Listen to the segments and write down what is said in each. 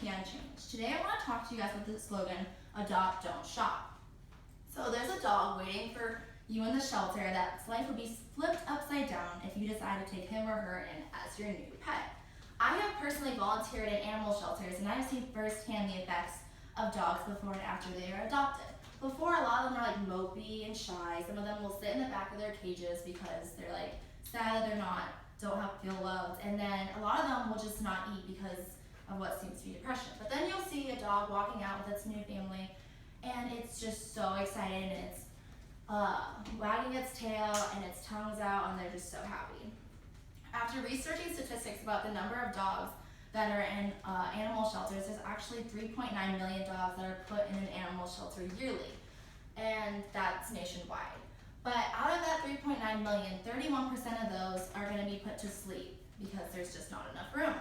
can change. Today I want to talk to you guys with the slogan, adopt, don't shop. So there's a dog waiting for you in the shelter that's life would be flipped upside down if you decide to take him or her in as your new pet. I have personally volunteered in animal shelters and I've seen firsthand the effects of dogs before and after they are adopted. Before, a lot of them are like mopey and shy. Some of them will sit in the back of their cages because they're like sad that don't have feel loved, and then a lot of them will just not eat because of what seems to be depression. But then you'll see a dog walking out with its new family, and it's just so excited, and it's wagging its tail and its tongue's out, and they're just so happy. After researching statistics about the number of dogs that are in animal shelters, there's actually 3.9 million dogs that are put in an animal shelter yearly, and that's nationwide. But out of that 3.9 million, 31% of those are going to be put to sleep because there's just not enough room.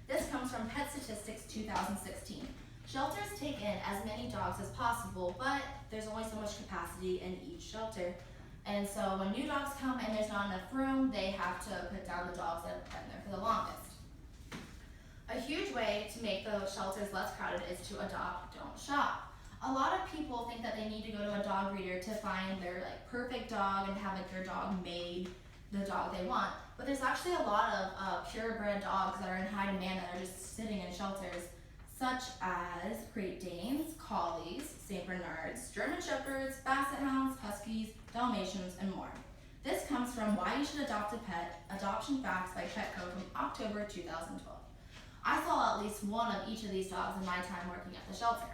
This comes from Pet Statistics 2016. Shelters take in as many dogs as possible, but there's only so much capacity in each shelter. And so when new dogs come and there's not enough room, they have to put down the dogs that have been there for the longest. A huge way to make the shelters less crowded is to adopt, don't shop. A lot of people think that they need to go to a dog breeder to find their perfect dog and have their dog made the dog they want. But there's actually a lot of purebred dogs that are in high demand that are just sitting in shelters, such as Great Danes, Collies, St. Bernards, German Shepherds, Basset Hounds, Huskies, Dalmatians, and more. This comes from Why You Should Adopt a Pet, Adoption Facts by Petco from October 2012. I saw at least one of each of these dogs in my time working at the shelter.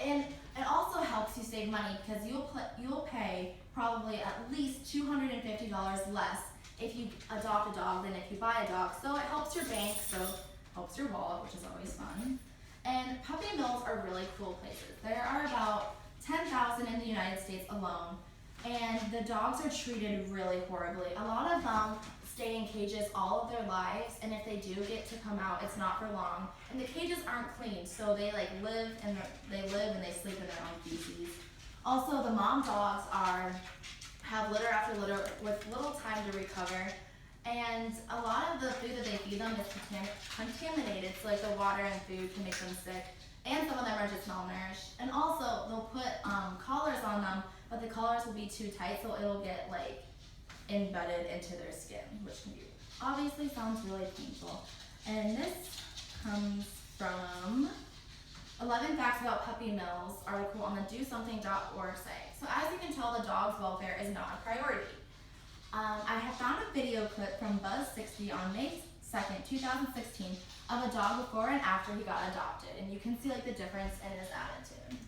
And it also helps you save money because you'll pay probably at least $250 less if you adopt a dog than if you buy a dog. So it helps your bank, so it helps your wallet, which is always fun. And puppy mills are really cool places. There are about 10,000 in the United States alone, and the dogs are treated really horribly. A lot of them stay in cages all of their lives, and if they do get to come out, it's not for long. And the cages aren't clean, so they live and they sleep in their own feces. Also, the mom dogs have litter after litter with little time to recover, and a lot of the food that they feed them is contaminated, so the water and food can make them sick, and some of them are just malnourished. And also, they'll put collars on them, but the collars will be too tight, so it'll get embedded into their skin, which can be obviously sounds really painful. And this comes from 11 Facts About Puppy Mills article on the DoSomething.org site. So as you can tell, the dog's welfare is not a priority. I have found a video clip from Buzz60 on May 2nd, 2016 of a dog before and after he got adopted, and you can see the difference in his attitude.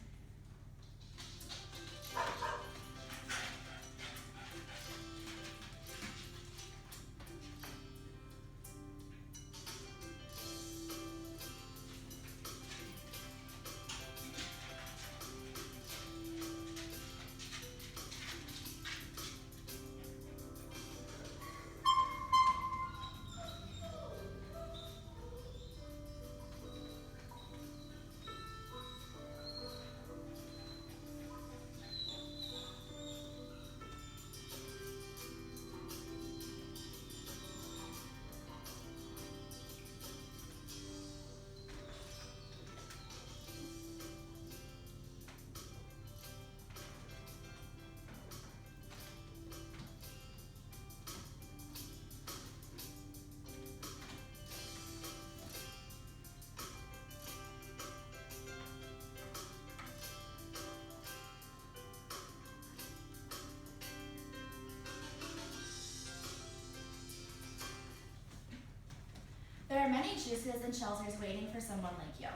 There are many juices and shelters waiting for someone like you.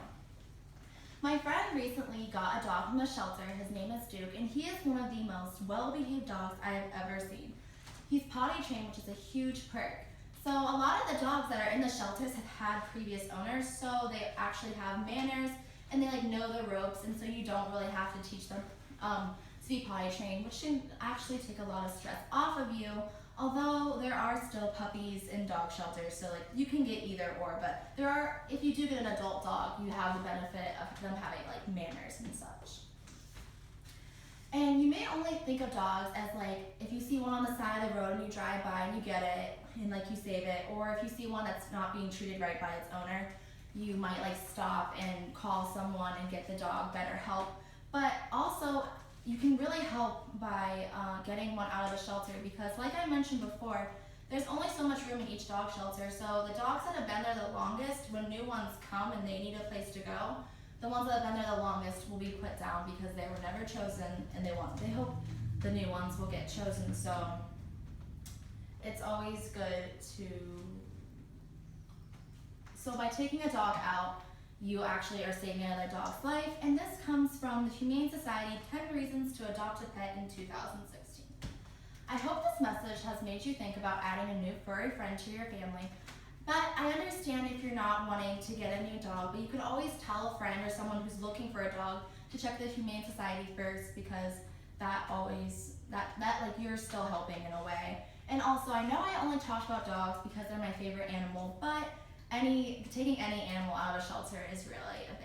My friend recently got a dog from a shelter. His name is Duke, and he is one of the most well-behaved dogs I have ever seen. He's potty trained, which is a huge perk. So a lot of the dogs that are in the shelters have had previous owners, so they actually have manners, and they know the ropes, and so you don't really have to teach them to be potty trained, which can actually take a lot of stress off of you. Although there are still puppies in dog shelters, so you can get either or, but if you do get an adult dog, you have the benefit of them having manners and such. And you may only think of dogs as if you see one on the side of the road and you drive by and you get it and you save it, or if you see one that's not being treated right by its owner, you might like stop and call someone and get the dog better help. But also, you can really help by getting one out of the shelter, because like I mentioned before, there's only so much room in each dog shelter. So the dogs that have been there the longest, when new ones come and they need a place to go, the ones that have been there the longest will be put down because they were never chosen, and they hope the new ones will get chosen. So it's always good to, so by taking a dog out, you actually are saving another dog's life. And this comes from the Humane Society 10 Reasons to Adopt a Pet in 2016. I hope this message has made you think about adding a new furry friend to your family. But I understand if you're not wanting to get a new dog, but you could always tell a friend or someone who's looking for a dog to check the Humane Society first, because that like you're still helping in a way. And also, I know I only talked about dogs because they're my favorite animal, but taking any animal out of a shelter is really a big